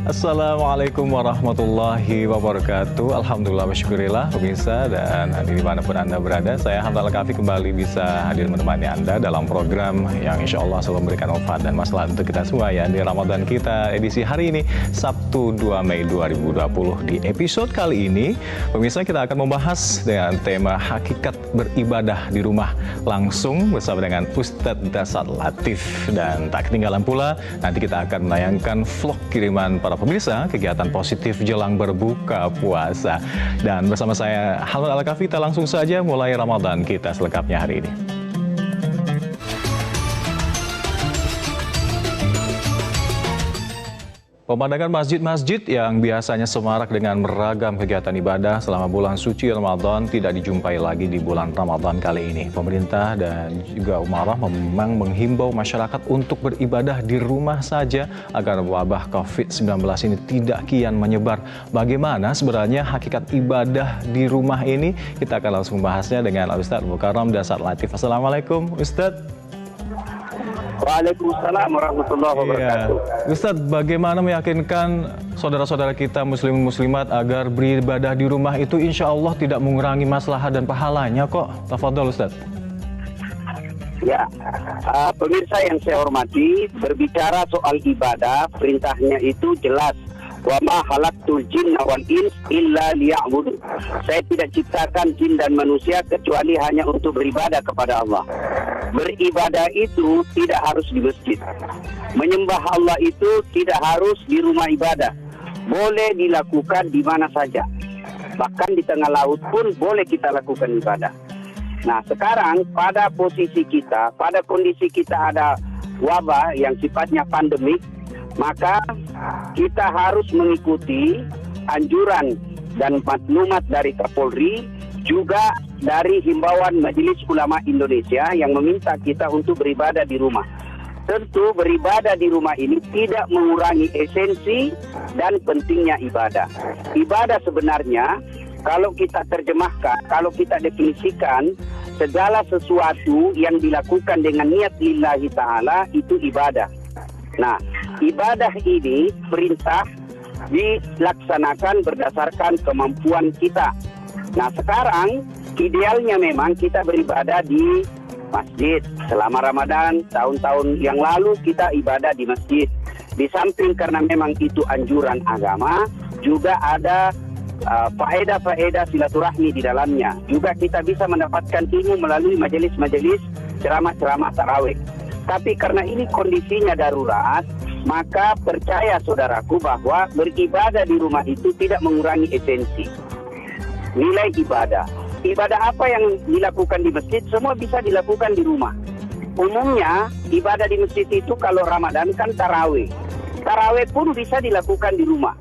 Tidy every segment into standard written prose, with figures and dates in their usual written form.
Assalamualaikum warahmatullahi wabarakatuh. Alhamdulillah wasyukurillah pemirsa dan dimanapun Anda berada, saya Hamzah Al-Kafi kembali bisa hadir menemani Anda dalam program yang insya Allah selalu memberikan manfaat dan maslahat untuk kita semua ya di Ramadan kita edisi hari ini Sabtu 2 Mei 2020. Di episode kali ini pemirsa kita akan membahas dengan tema hakikat beribadah di rumah langsung bersama dengan Ustadz Dasar Latif, dan tak ketinggalan pula nanti kita akan menayangkan vlog kiriman para pemirsa kegiatan positif jelang berbuka puasa. Dan bersama saya Hamzah Al-Kafi, kita langsung saja mulai Ramadan kita selengkapnya hari ini. Pemandangan masjid-masjid yang biasanya semarak dengan beragam kegiatan ibadah selama bulan suci Ramadan tidak dijumpai lagi di bulan Ramadan kali ini. Pemerintah dan juga Umarah memang menghimbau masyarakat untuk beribadah di rumah saja agar wabah COVID-19 ini tidak kian menyebar. Bagaimana sebenarnya hakikat ibadah di rumah ini? Kita akan langsung membahasnya dengan Ustadz Mukarram Dasar Latif. Assalamualaikum Ustadz. Waalaikumsalam warahmatullahi wabarakatuh. Ustadz, bagaimana meyakinkan saudara-saudara kita muslim-muslimat agar beribadah di rumah itu insya Allah tidak mengurangi maslahat dan pahalanya kok? Tafadhol Ustadz. Ya, pemirsa yang saya hormati, berbicara soal ibadah, perintahnya itu jelas. Wa ma khalaqtul jinna wal ins illa liya'budun. Saya tidak ciptakan jin dan manusia kecuali hanya untuk beribadah kepada Allah. Beribadah itu tidak harus di masjid. Menyembah Allah itu tidak harus di rumah ibadah. Boleh dilakukan di mana saja. Bahkan di tengah laut pun boleh kita lakukan ibadah. Nah, sekarang pada posisi kita, pada kondisi kita ada wabah yang sifatnya pandemik, maka kita harus mengikuti anjuran dan maklumat dari Kapolri, juga dari himbauan Majelis Ulama Indonesia yang meminta kita untuk beribadah di rumah. Tentu beribadah di rumah ini tidak mengurangi esensi dan pentingnya ibadah. Ibadah sebenarnya kalau kita terjemahkan, kalau kita definisikan, segala sesuatu yang dilakukan dengan niat lillahi ta'ala itu ibadah. Nah, ibadah ini perintah dilaksanakan berdasarkan kemampuan kita. Nah, sekarang idealnya memang kita beribadah di masjid. Selama Ramadan, tahun-tahun yang lalu kita ibadah di masjid. Di samping karena memang itu anjuran agama, juga ada faedah-faedah silaturahmi di dalamnya. Juga kita bisa mendapatkan ilmu melalui majelis-majelis ceramah-ceramah tarawih. Tapi karena ini kondisinya darurat, maka percaya saudaraku bahwa beribadah di rumah itu tidak mengurangi esensi nilai ibadah. Ibadah apa yang dilakukan di masjid, semua bisa dilakukan di rumah. Umumnya, ibadah di masjid itu kalau Ramadan kan tarawih. Tarawih pun bisa dilakukan di rumah.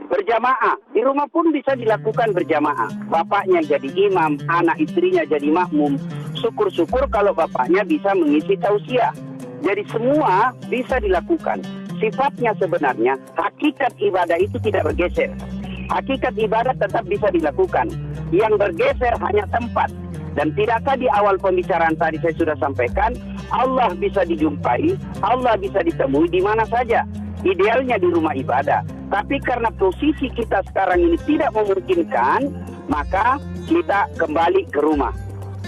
Berjamaah, di rumah pun bisa dilakukan berjamaah. Bapaknya jadi imam, anak istrinya jadi makmum. Syukur-syukur kalau bapaknya bisa mengisi tausiah. Jadi semua bisa dilakukan. Sifatnya sebenarnya, hakikat ibadah itu tidak bergeser. Hakikat ibadah tetap bisa dilakukan. Yang bergeser hanya tempat. Dan tidakkah di awal pembicaraan tadi saya sudah sampaikan, Allah bisa dijumpai, Allah bisa ditemui di mana saja. Idealnya di rumah ibadah. Tapi karena posisi kita sekarang ini tidak memungkinkan, maka kita kembali ke rumah.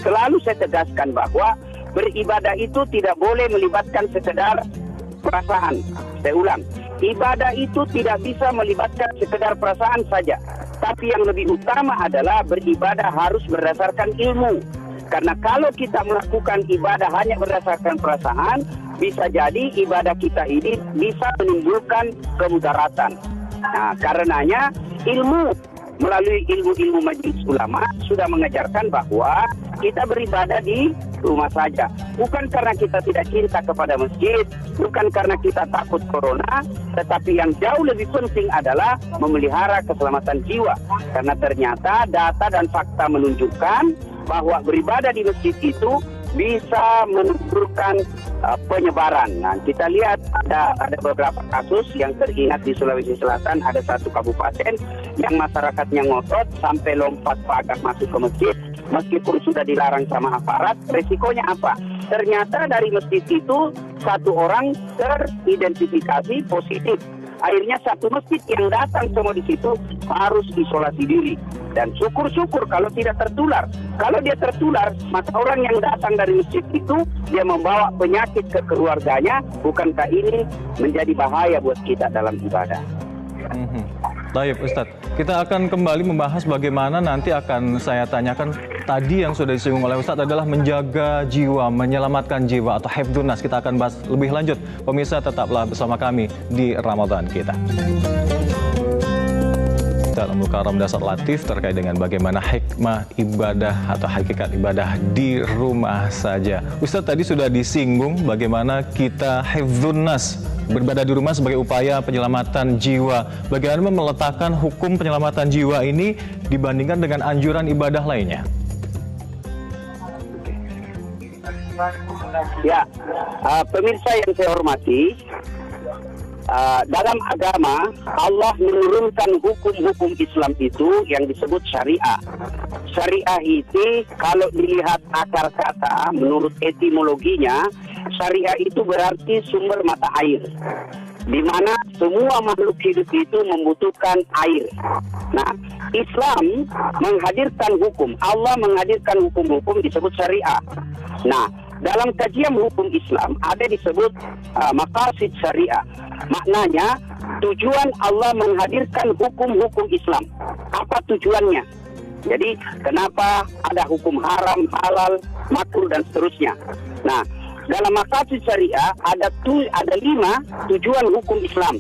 Selalu saya tegaskan bahwa beribadah itu tidak boleh melibatkan sekedar perasaan. Saya ulang, ibadah itu tidak bisa melibatkan sekedar perasaan saja. Tapi yang lebih utama adalah beribadah harus berdasarkan ilmu. Karena kalau kita melakukan ibadah hanya berdasarkan perasaan, bisa jadi ibadah kita ini bisa menimbulkan kemudaratan. Nah, karenanya ilmu melalui ilmu-ilmu majelis ulama sudah mengajarkan bahwa kita beribadah di rumah saja. Bukan karena kita tidak cinta kepada masjid, bukan karena kita takut corona, tetapi yang jauh lebih penting adalah memelihara keselamatan jiwa. Karena ternyata data dan fakta menunjukkan bahwa beribadah di masjid itu bisa menurunkan penyebaran. Nah, kita lihat ada beberapa kasus yang teringat di Sulawesi Selatan, ada satu kabupaten yang masyarakatnya ngotot sampai lompat pagar masuk ke masjid, meskipun sudah dilarang sama aparat. Resikonya apa? Ternyata dari masjid itu satu orang teridentifikasi positif. akhirnya satu masjid yang datang semua di situ harus isolasi diri. Dan syukur-syukur kalau tidak tertular. Kalau dia tertular, maka orang yang datang dari masjid itu dia membawa penyakit ke keluarganya. Bukankah ini menjadi bahaya buat kita dalam ibadah? Baik Ustadz, kita akan kembali membahas bagaimana nanti akan saya tanyakan tadi yang sudah disinggung oleh Ustadz adalah menjaga jiwa, menyelamatkan jiwa atau hifdzunas. Kita akan bahas lebih lanjut. Pemirsa tetaplah bersama kami di Ramadan kita. Dalam Mukaram Dasar Latif terkait dengan bagaimana hikmah ibadah atau hakikat ibadah di rumah saja. Ustadz tadi sudah disinggung bagaimana kita hifdzunas, beribadah di rumah sebagai upaya penyelamatan jiwa. Bagaimana meletakkan hukum penyelamatan jiwa ini dibandingkan dengan anjuran ibadah lainnya? Ya, pemirsa yang saya hormati, dalam agama Allah menurunkan hukum-hukum Islam itu yang disebut syariah. Syariah itu kalau dilihat akar kata menurut etimologinya, syariah itu berarti sumber mata air, di mana semua makhluk hidup itu membutuhkan air. Nah, Islam menghadirkan hukum, Allah menghadirkan hukum-hukum disebut syariah. Nah, dalam kajian hukum Islam ada disebut maqasid syariah. Maknanya tujuan Allah menghadirkan hukum-hukum Islam. Apa tujuannya? Jadi kenapa ada hukum haram, halal, makruh dan seterusnya. Nah, dalam maqasid syariah ada 5 tujuan hukum Islam.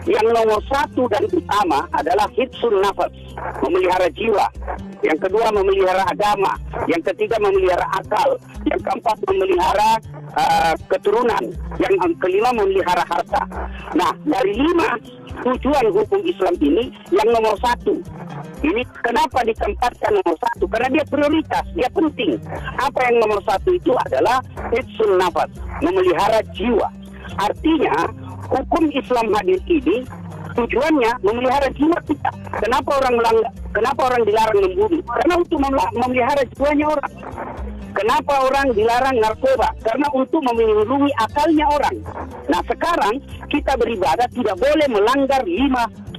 Yang nomor 1 dan utama adalah hifdzun nafas, memelihara jiwa. Yang kedua memelihara agama. Yang ketiga memelihara akal. Yang keempat memelihara keturunan. Yang kelima memelihara harta. Nah, dari 5 tujuan hukum Islam ini, yang nomor 1 ini kenapa ditempatkan nomor 1? Karena dia prioritas, dia penting. Apa yang nomor 1 itu adalah hifdzun nafas, memelihara jiwa. Artinya hukum Islam hadir ini tujuannya memelihara jiwa kita. Kenapa orang dilarang membunuh? Karena untuk memelihara jiwanya orang. Kenapa orang dilarang narkoba? Karena untuk melindungi akalnya orang. Nah, sekarang kita beribadah tidak boleh melanggar 5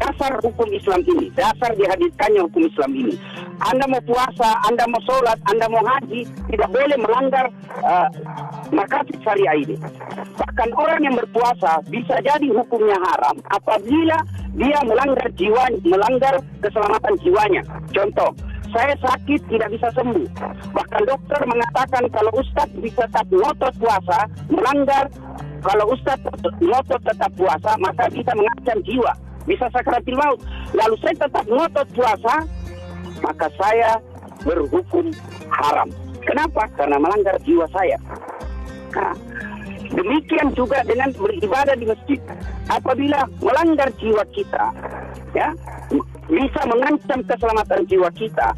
dasar hukum Islam ini, dasar dihadirkannya hukum Islam ini. Anda mau puasa, Anda mau sholat, Anda mau haji, tidak boleh melanggar maqasid syariah ini. Bahkan orang yang berpuasa bisa jadi hukumnya haram apabila dia melanggar keselamatan jiwanya. Contoh, saya sakit tidak bisa sembuh. Bahkan dokter mengatakan kalau Ustadz bisa tetap ngotot puasa, kalau Ustadz ngotot tetap puasa, maka bisa mengancam jiwa, bisa sakaratul maut. Lalu saya tetap ngotot puasa, maka saya berhukum haram. Kenapa? Karena melanggar jiwa saya. Nah, demikian juga dengan beribadah di masjid. Apabila melanggar jiwa kita, ya, bisa mengancam keselamatan jiwa kita,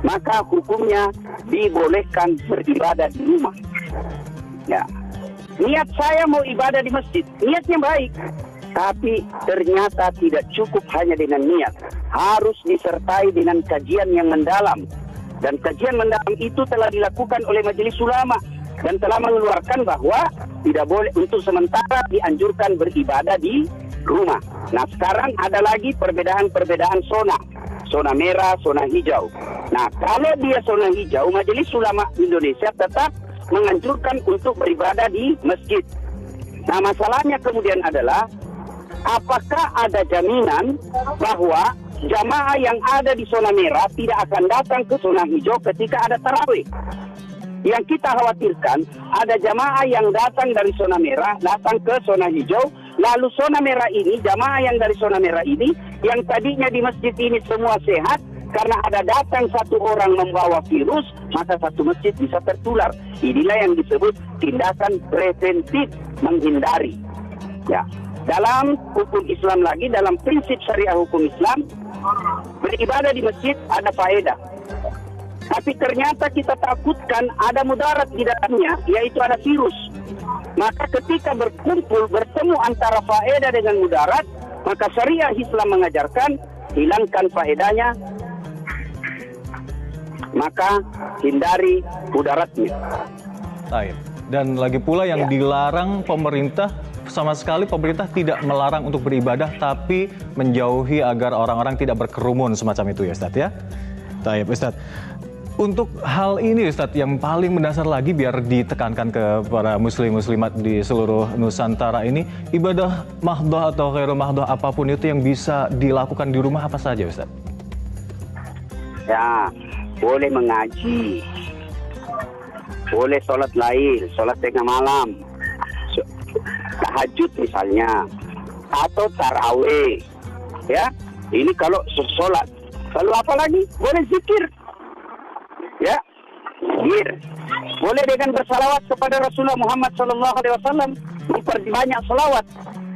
maka hukumnya dibolehkan beribadah di rumah. Ya. Niat saya mau ibadah di masjid, niatnya baik, tapi ternyata tidak cukup hanya dengan niat, harus disertai dengan kajian yang mendalam. Dan kajian mendalam itu telah dilakukan oleh majelis ulama dan telah mengeluarkan bahwa tidak boleh, untuk sementara dianjurkan beribadah di rumah. Nah, sekarang ada lagi perbedaan zona merah, zona hijau. Nah, kalau dia zona hijau, majelis ulama Indonesia tetap menganjurkan untuk beribadah di masjid. Nah, masalahnya kemudian adalah apakah ada jaminan bahwa jamaah yang ada di zona merah tidak akan datang ke zona hijau ketika ada tarawih? Yang kita khawatirkan ada jamaah yang datang dari zona merah datang ke zona hijau, lalu zona merah ini, jamaah yang dari zona merah ini yang tadinya di masjid ini semua sehat, karena ada datang satu orang membawa virus, maka satu masjid bisa tertular. Inilah yang disebut tindakan preventif, menghindari. Ya, dalam hukum Islam lagi, dalam prinsip syariah hukum Islam, beribadah di masjid ada faedah. Tapi ternyata kita takutkan ada mudarat di dalamnya, yaitu ada virus. Maka ketika bertemu antara faedah dengan mudarat, maka syariah Islam mengajarkan hilangkan faedahnya, maka hindari mudaratnya. Dan lagi pula yang dilarang pemerintah sama sekali pemerintah tidak melarang untuk beribadah, tapi menjauhi agar orang-orang tidak berkerumun semacam itu ya Ustadz ya. Baik Ustadz. Untuk hal ini Ustadz, yang paling mendasar lagi biar ditekankan ke para muslim-muslimat di seluruh Nusantara ini, ibadah mahdoh atau khairu mahdoh apapun itu yang bisa dilakukan di rumah apa saja Ustadz? Ya, boleh mengaji, boleh sholat lail, sholat tengah malam, tahajud misalnya, atau taraweh. Ya, ini kalau sholat. Lalu apa lagi? Boleh zikir. Ya, zikir. Boleh dengan bersalawat kepada Rasulullah Muhammad SAW, memperbanyak salawat.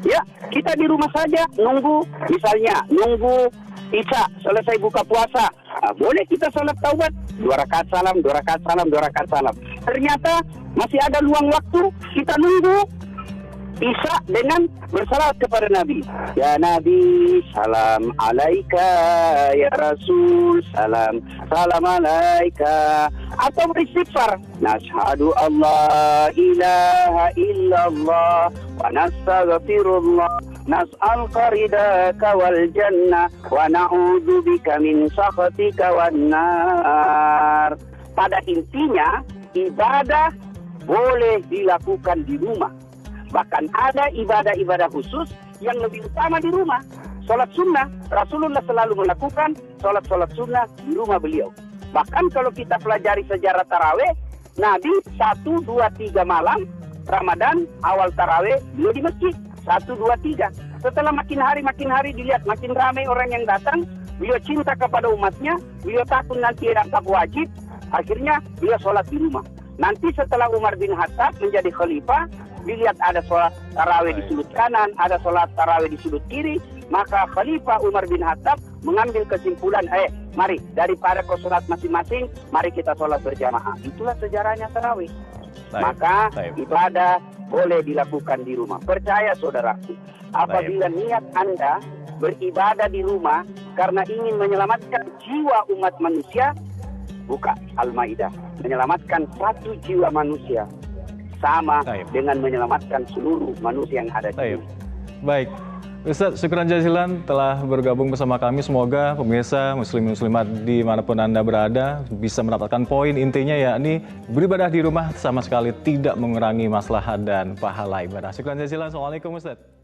Ya, kita di rumah saja nunggu, misalnya nunggu Isya selesai buka puasa. Nah, boleh kita salat taubat 2 rakaat salam, 2 rakaat salam, 2 rakaat salam. Ternyata masih ada luang waktu, kita nunggu Isya dengan bersalawat kepada Nabi. Ya Nabi, salam alaika, ya Rasul, salam alaika. Atau beristighfar. Nashhadu Allah ilaha illallah wa nastaghfirullah. Nas'aluka ridaka wal jannah wa na'udzu bika min sakhatika wan nar. Pada intinya, ibadah boleh dilakukan di rumah. Bahkan ada ibadah-ibadah khusus yang lebih utama di rumah. Sholat sunnah, Rasulullah selalu melakukan sholat sunnah di rumah beliau. Bahkan kalau kita pelajari sejarah taraweh, Nabi 1, 2, 3 malam Ramadan awal taraweh beliau di masjid 1, 2, 3. Setelah makin hari dilihat makin ramai orang yang datang, beliau cinta kepada umatnya, beliau takut nanti tak wajib, akhirnya beliau sholat di rumah. Nanti setelah Umar bin Khattab menjadi khalifah, dilihat ada sholat tarawih di sudut kanan, ada sholat tarawih di sudut kiri, maka Khalifah Umar bin Khattab mengambil kesimpulan, mari daripada kau sholat masing-masing, mari kita sholat berjamaah. Itulah sejarahnya tarawih. Maka ibadah boleh dilakukan di rumah. Percaya saudaraku, apabila niat Anda beribadah di rumah karena ingin menyelamatkan jiwa umat manusia, buka Al-Maidah, menyelamatkan 1 jiwa manusia sama dengan menyelamatkan seluruh manusia yang ada di dunia. Baik, Ustadz, syukran jazilan telah bergabung bersama kami. Semoga pemirsa muslim-muslimat dimanapun Anda berada bisa mendapatkan poin intinya, yakni beribadah di rumah sama sekali tidak mengurangi maslahat dan pahala ibadah. Syukran jazilan. Assalamualaikum Ustadz.